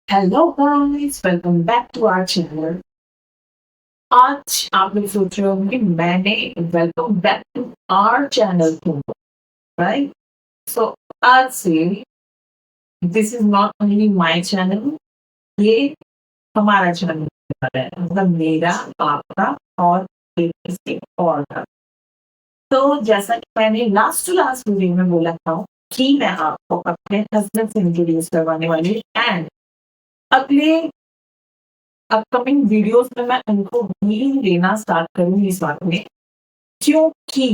Hello guys, welcome back to our channel. आज आप लोग सोच रहे होंगे मैंने welcome back to our channel क्यों, राइट? सो आज से this is not only my channel, ये हमारा चैनल है, मतलब मेरा, आपका और किसी और का। तो जैसा कि मैंने लास्ट टू लास्ट वीडियो में बोला था कि मैं आपको अपने हस्बैंड से इंट्रोड्यूस करवाने वाली एंड अगले अपकमिंग वीडियोस में मैं उनको भी लेना स्टार्ट करूंगी साथ में, क्योंकि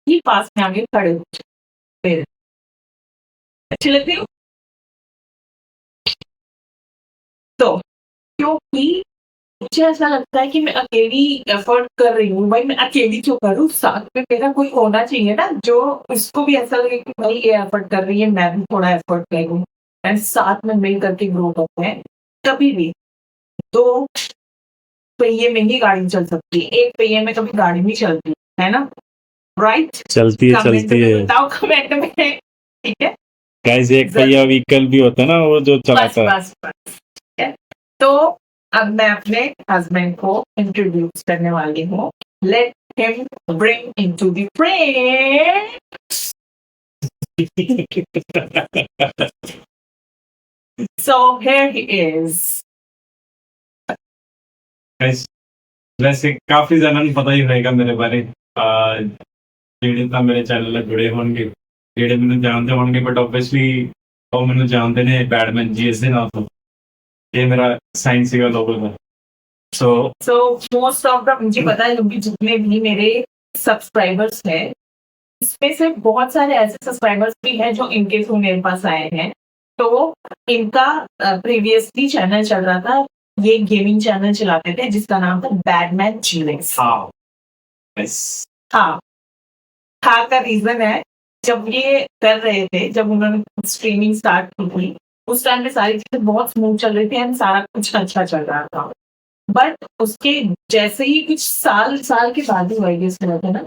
ये पास में आगे खड़े हो मेरे अच्छे लगते हो। तो क्योंकि मुझे ऐसा लगता है कि मैं अकेली एफर्ट कर रही हूँ, भाई मैं अकेली क्यों करूँ, साथ में मेरा कोई होना चाहिए ना, जो उसको भी ऐसा लगे कि भाई ये एफर्ट कर रही है, मैं भी थोड़ा एफर्ट करूँ एंड साथ में मिल करके ग्रो करते हैं। कभी भी दो पहिए में ही गाड़ी चल सकती है, एक पहिए में कभी गाड़ी नहीं चलती, है ना? राइट? चलती है कमेंट चलती में है बताओ, कमेंट में। ठीक है, गाइस। एक पहिया व्हीकल भी होता है ना, वो जो बस चलाता है। बस बस, ठीक है। तो अब मैं अपने हस्बैंड को इंट्रोड्यूस करने वाली हूँ। Let him bring into the frame. So here he is. Guys, वैसे काफी जनों ਨੂੰ ਪਤਾ ਹੀ ਹੋਏਗਾ ਮੇਰੇ ਬਾਰੇ। ਜਿਹੜੇ ਤਾਂ ਮੇਰੇ ਚੈਨਲ ਨਾਲ ਜੁੜੇ ਹੋਣਗੇ, ਜਿਹੜੇ ਮੈਨੂੰ ਜਾਣਦੇ ਹੋਣਗੇ, ਬਟ ਆਬਵੀਅਸਲੀ ਉਹ ਮੈਨੂੰ ਜਾਣਦੇ ਨੇ ਬੈਡਮੈਨ ਜੀ ਇਸ ਦੇ ਨਾਂ ਤੋਂ। ਇਹ ਮੇਰਾ ਸਾਈਨ ਸੀਗਾ logo the. So so most of the, मुझे पता है क्योंकि जितने भी मेरे सब्सक्राइबर्स हैं, इसमें से बहुत सारे ऐसे सब्सक्राइबर्स भी हैं जो इनके थ्रू मेरे पास आए हैं। तो इनका प्रीवियसली चैनल चल रहा था, ये गेमिंग चैनल चलाते थे जिसका नाम था बैडमैन जीनेक्स। हाँ गाइस, हाँ, था का रीजन है, जब ये कर रहे थे, जब उन्होंने स्ट्रीमिंग स्टार्ट की थी, उस टाइम पे सारी चीजें बहुत स्मूथ चल रही थी एंड सारा कुछ अच्छा चल रहा था। बट उसके जैसे ही कुछ साल साल के बाद ही हुआ गेस हुआ था ना।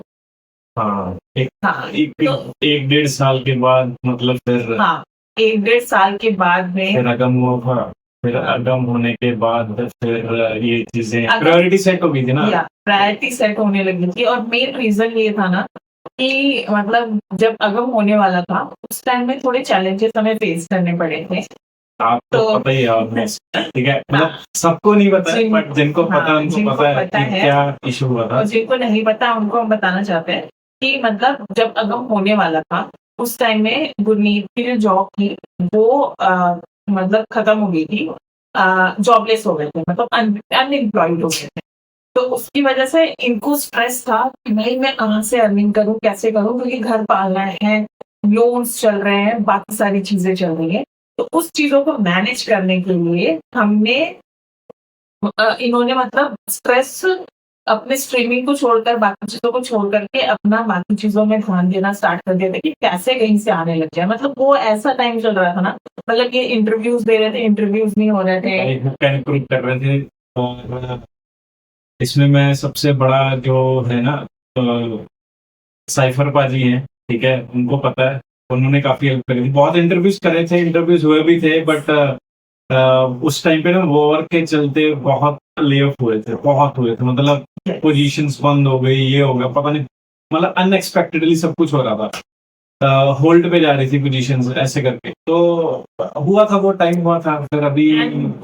हाँ एक हाँ, एक तो एक डेढ़ साल के बाद मतलब फिर हाँ, 1 डेढ़ साल के बाद में फिर अगम हुआ था। फिर अगम होने के बाद फिर ये चीजें अगम- प्रायोरिटी सेट हो गई थी ना। या प्रायोरिटी सेट होने लगी थी, और मेन रीजन ये था ना कि मतलब जब अगम होने वाला था उस टाइम में थोड़े चैलेंजेस हमें फेस करने पड़े थे। आपको तो पता ही है ऑलमोस्ट, ठीक है, मतलब सबको नहीं पता है, बट जिनको पता है उनको जिनको पता है पता कि है, क्या इशू हुआ था। और जिनको नहीं पता उनको हम बताना चाहते हैं कि मतलब जब अगम होने वाला था उस टाइम में गुरमीत की जो जॉब थी वो मतलब खत्म हो गई थी, जॉबलेस हो गए थे, मतलब अनएम्प्लॉयड हो गए थे। तो उसकी वजह से इनको स्ट्रेस था कि भाई मैं कहाँ से अर्निंग करूँ, कैसे करूँ, क्योंकि घर पालना है, लोन्स चल रहे हैं, बाकी सारी चीजें चल रही हैं। तो उस चीजों को मैनेज करने के लिए हमने इन्होंने मतलब स्ट्रेस अपने स्ट्रीमिंग को छोड़कर, बाकी चीज़ों को छोड़ करके अपना बाकी चीज़ों में ध्यान देना स्टार्ट कर दिया था कि कैसे कहीं से आने लग जाए। मतलब वो ऐसा टाइम चल रहा था ना, मतलब ये इंटरव्यूज़ दे रहे थे, इंटरव्यूज़ नहीं हो रहे थे। इम्प्रूव कर रहे थे। और इसमें मैं सबसे बड़ा जो है ना, साइफर पाजी हैं, ठीक है, उनको पता है। उन्होंने काफी हेल्प करी थी, बहुत इंटरव्यूज करे थे, इंटरव्यूज हुए भी थे, बट उस टाइम पे ना वॉर के चलते बहुत ले ऑफ हुए थे, बहुत हुए थे, मतलब पोजीशंस बंद हो गई, ये हो गया, पता नहीं, मतलब अनएक्सपेक्टेडली सब कुछ हो रहा था। होल्ड पे जा रही थी पोजीशंस ऐसे करके, तो हुआ था, वो टाइम हुआ था। फिर अभी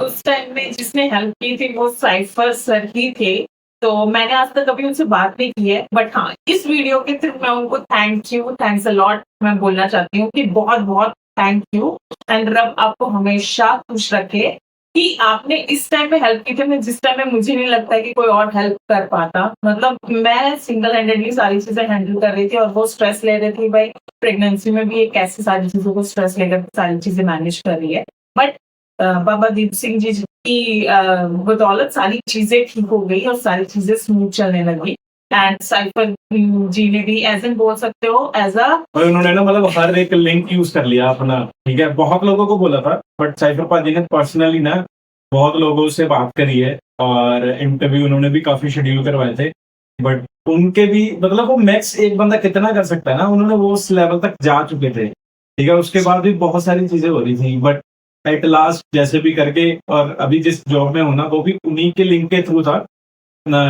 उस टाइम में जिसने हेल्प की थी वो साइफर सर ही थे। तो मैंने आज तक कभी उनसे बात नहीं की है, बट हाँ, इस वीडियो के थ्रू मैं उनको थैंक्स अ लॉट मैं बोलना चाहती हूँ कि बहुत बहुत थैंक यू, एंड रब आपको हमेशा खुश रखे कि आपने इस टाइम पे हेल्प की थी, मैं जिस टाइम में मुझे नहीं लगता है कि कोई और हेल्प कर पाता। मतलब मैं सिंगल हैंडेडली सारी चीजें हैंडल कर रही थी और वो स्ट्रेस ले रही थी, भाई प्रेगनेंसी में भी ये कैसे सारी चीजों को स्ट्रेस लेकर सारी चीजें मैनेज कर रही है। बट बाबा दीप सिंह जी की बदौलत सारी चीजें ठीक हो गई और सारी चीजें स्मूथ चलने लगी। एंड साइफर जी ने भी एज एन बोल सकते हो एज अ, और उन्होंने ना मतलब हर एक लिंक यूज कर लिया अपना, ठीक है, बहुत लोगों को बोला था, बट साइफर पाजी ने पर्सनली ना बहुत लोगों से बात करी है, और इंटरव्यू उन्होंने भी काफी शेड्यूल करवाए थे, बट उनके भी मतलब वो मैक्स एक बंदा कितना कर सकता है ना, उन्होंने वो उस लेवल तक जा चुके थे, ठीक है, उसके बाद भी बहुत सारी चीजें हो रही थी, बट एट लास्ट जैसे भी करके, और अभी जिस जॉब में हूँ ना वो भी उन्हीं के लिंक के थ्रू था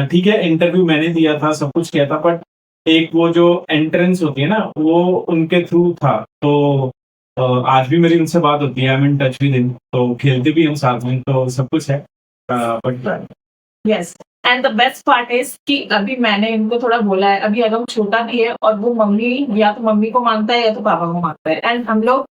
ठीक है। इंटरव्यू मैंने दिया था, सब कुछ किया था, बट एक वो जो एंट्रेंस होती है ना वो उनके थ्रू था। तो आज भी मेरी उनसे बात होती है, I am in touch with him, तो खेलते भी हम साथ में, तो सब कुछ है। But yes, and the best part is कि अभी मैंने इनको थोड़ा बोला है, अभी अगम छोटा भी है और वो मम्मी या तो मम्मी को मानता है या तो पापा को मानता है, एंड हम लोग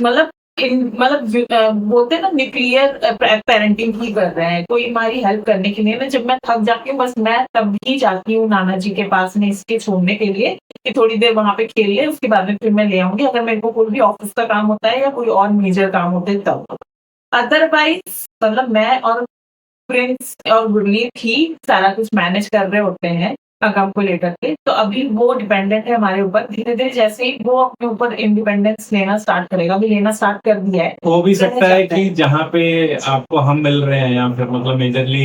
मतलब बोलते हैं ना न्यूक्लियर पेरेंटिंग ही कर रहे हैं। कोई हमारी हेल्प करने के लिए ना, जब मैं थक जाती हूँ बस मैं तब ही जाती हूँ नाना जी के पास में इसके छोड़ने के लिए कि थोड़ी देर वहां पे खेल ले, उसके बाद में फिर मैं ले आऊंगी अगर मेरे को कोई भी ऑफिस का काम होता है या कोई और मेजर काम होता है तब। अदरवाइज मतलब मैं और प्रिंस और गुरलीन ही सारा कुछ मैनेज कर रहे होते हैं काम को लेकर के। तो अभी वो डिपेंडेंट है हमारे ऊपर, धीरे धीरे जैसे ही वो अपने ऊपर इंडिपेंडेंस लेना स्टार्ट करेगा, अभी लेना स्टार्ट कर दिया है। हो भी सकता है कि जहाँ पे आपको हम मिल रहे हैं या फिर मतलब मेजरली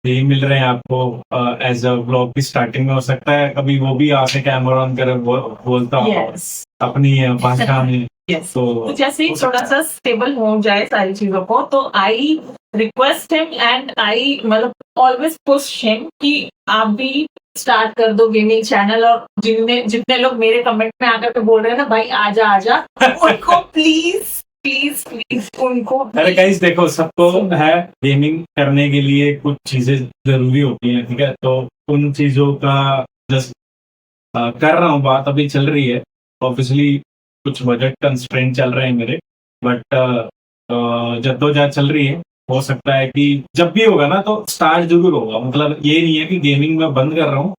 यही मिल रहे हैं आपको एज अ ब्लॉग की स्टार्टिंग में, हो सकता है कभी वो भी आके कैमरा ऑन कर बोलता हो यस अपनी भाषा में। यस, तो तो जैसे ही थोड़ा सा स्टेबल हो जाए सारी चीजों को, तो I request him and I मतलब ऑलवेज पुश हिम कि आप भी स्टार्ट कर दो गेमिंग चैनल। और जितने लोग मेरे कमेंट में आकर के बोल रहे हैं ना भाई आजा आजा, उनको प्लीज प्लीज प्लीज उनको अरे गाइस देखो, सबको है गेमिंग करने के लिए कुछ चीजें जरूरी होती हैं, ठीक है। तो उन चीजों का जस्ट कर रहा हूँ, बात अभी चल रही है। ऑब्वियसली कुछ बजट कंस्ट्रेंट चल रहे हैं मेरे, बट जद्दोजहद चल रही है। हो सकता है कि जब भी होगा ना तो स्टार्ट जरूर होगा, मतलब ये नहीं है कि गेमिंग में बंद कर रहा हूँ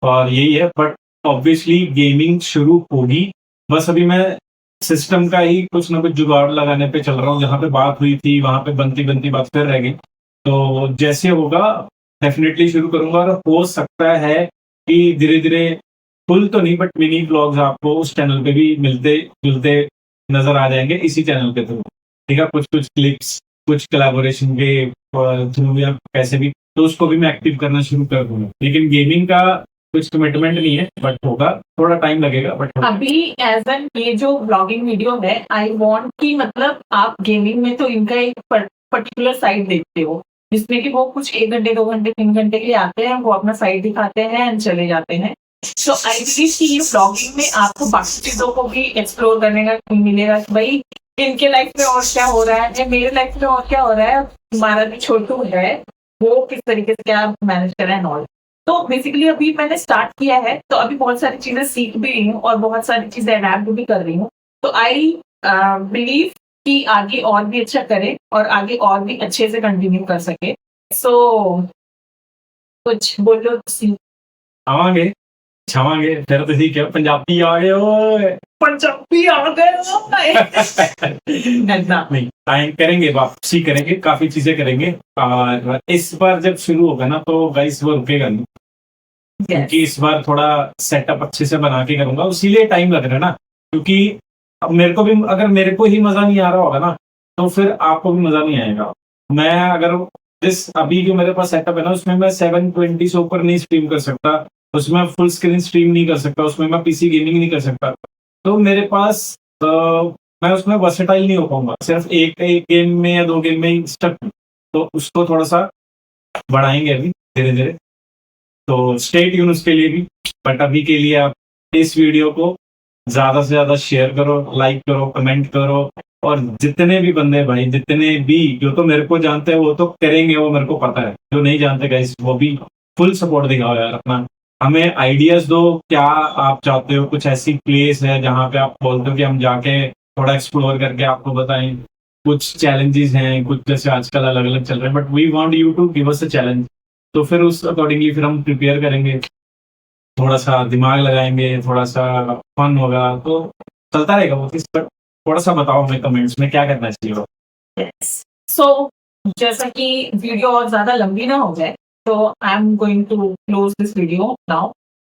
और यही है, बट ऑब्वियसली गेमिंग शुरू होगी। बस अभी मैं सिस्टम का ही कुछ ना कुछ जुगाड़ लगाने पे चल रहा हूँ। जहाँ पे बात हुई थी वहां पे बनती बनती बात फिर रह गई, तो जैसे होगा डेफिनेटली शुरू करूंगा। और हो सकता है कि धीरे धीरे फुल तो नहीं बट मिनी ब्लॉग्स आपको उस चैनल पे भी मिलते जुलते नजर आ जाएंगे, इसी चैनल के थ्रू, ठीक है। कुछ कुछ क्लिप्स, कुछ कोलैबोरेशन के थ्रू या कैसे भी, तो उसको भी मैं एक्टिव करना शुरू कर दूंगा। लेकिन गेमिंग का कुछ कमिटमेंट नहीं है, बट होगा, थोड़ा टाइम लगेगा बट अभी एज एन ये जो ब्लॉगिंग वीडियो है, आई वांट कि मतलब आप गेमिंग में तो इनका एक पर्टिकुलर साइड देखते हो जिसमें कि वो कुछ 1 घंटे 2 घंटे 3 घंटे के लिए आते हैं, वो अपना साइड दिखाते हैं एंड चले जाते हैं। तो आई बिलीव कि ये ब्लॉगिंग में आपको बाकी चीजों को भी एक्सप्लोर करने का मिलेगा कि भाई इनके लाइफ में और क्या हो रहा है, मेरे लाइफ में और क्या हो रहा है, हमारा जो छोटू है वो किस तरीके से क्या मैनेज कर रहा है नॉल। तो बेसिकली अभी मैंने स्टार्ट किया है, तो अभी बहुत सारी चीजें सीख भी रही हूँ और बहुत सारी चीजें अडेप्ट भी कर रही हूँ। तो आई बिलीव कि आगे और भी अच्छा करे और आगे और भी अच्छे से कंटिन्यू कर सके। सो कुछ बोलो आवांगे छावांगे फिर तो ठीक है। पंजाबी आ गए ओए, पंजाबी आ गए नहीं टाइम करेंगे, वापसी करेंगे, काफी चीजें करेंगे। और इस बार जब शुरू होगा ना तो गाइस वो रुकेगा नहीं, क्योंकि इस बार थोड़ा सेटअप अच्छे से बना के करूंगा, इसीलिए टाइम लग रहा है ना। क्योंकि अब मेरे को भी, अगर मेरे को ही मजा नहीं आ रहा होगा ना तो फिर आपको भी मजा नहीं आएगा। मैं अगर जिस अभी जो मेरे पास सेटअप है ना उसमें मैं 720 से ऊपर नहीं स्ट्रीम कर सकता, उसमें फुल स्क्रीन स्ट्रीम नहीं कर सकता, उसमें मैं पीसी गेमिंग नहीं कर सकता। तो मेरे पास मैं उसमें वर्सेटाइल नहीं हो पाऊंगा, सिर्फ एक एक गेम में या 2 गेम में ही स्टक हूं। तो उसको थोड़ा सा बढ़ाएंगे अभी धीरे धीरे, तो स्टे ट्यून उसके लिए भी। बट अभी के लिए आप इस वीडियो को ज्यादा से ज्यादा शेयर करो, लाइक करो, कमेंट करो। और जितने भी बंदे भाई, जितने भी जो तो मेरे को जानते हैं वो तो करेंगे, वो मेरे को पता है। जो नहीं जानते गाइस वो भी फुल सपोर्ट दिखाओ यार अपना, हमें आइडियाज दो। क्या आप चाहते हो, कुछ ऐसी प्लेस है जहाँ पे आप बोलते हो कि हम जाके थोड़ा एक्सप्लोर करके आपको बताएं। कुछ चैलेंजेस हैं, कुछ जैसे आजकल अलग अलग चल रहे हैं, but we want you to give us a challenge. तो फिर उस अकॉर्डिंगली फिर हम प्रिपेयर करेंगे, थोड़ा सा दिमाग लगाएंगे, थोड़ा सा फन होगा, तो चलता रहेगा वो चीज। पर थोड़ा सा बताओ हमें कमेंट्स में क्या करना चाहिए। सो जैसा कि वीडियो और ज्यादा लंबी ना हो जाए, तो I am going to close this video now.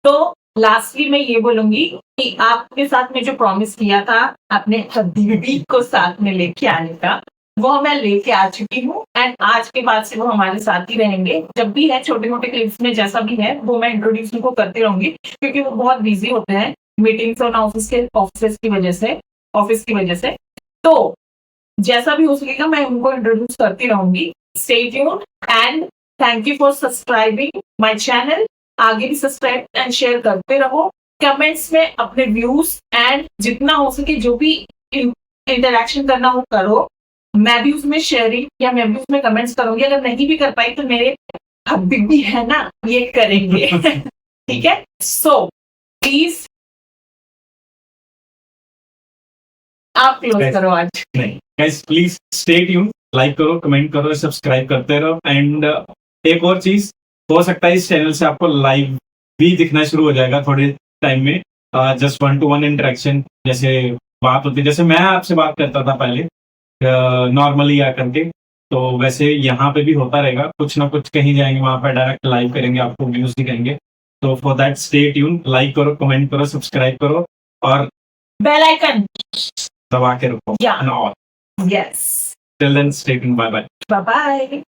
तो लास्टली मैं ये बोलूंगी कि आपके साथ में जो प्रॉमिस किया था अपने दीदी को साथ में लेके आने का, वो मैं लेके आ चुकी हूँ एंड आज के बाद से वो हमारे साथ ही रहेंगे। जब भी है छोटे मोटे क्लिप्स में जैसा भी है वो मैं इंट्रोड्यूस उनको करती रहूंगी, क्योंकि वो बहुत बिजी होते हैं मीटिंग्स और ऑफिस की वजह से। तो जैसा भी हो सकेगा मैं उनको इंट्रोड्यूस करती रहूंगी. Stay tuned and thank you for subscribing my channel. आगे भी सब्सक्राइब एंड शेयर करते रहो. कमेंट्स में अपने व्यूज एंड जितना हो सके जो भी इंटरेक्शन करना हो करो. मैं भी उसमें शेयरिंग या मैं भी उसमें कमेंट्स करूंगी. अगर नहीं भी कर पाई तो मेरे हबीबी है ना, ये करेंगे. ठीक है. सो प्लीज आप क्लोज Guys, करो आज. नहीं guys, please stay tune, like करो, कमेंट करो, सब्सक्राइब करते रहो. एंड एक और चीज, हो सकता है इस चैनल से आपको लाइव भी दिखना शुरू हो जाएगा थोड़े टाइम में. जस्ट 1-to-1 इंटरेक्शन, जैसे बात होती है, जैसे मैं आपसे बात करता था पहले नॉर्मली आकर के, तो वैसे यहाँ पे भी होता रहेगा. कुछ ना कुछ कहीं जाएंगे, वहां पर डायरेक्ट लाइव करेंगे, आपको व्यूज दिखाएंगे. तो for that stay tune, like करो, कमेंट करो, सब्सक्राइब करो और बेल आइकन. दबा के रखो. Yeah. And all. Yes. Till then, stay tuned. Bye bye. Bye bye.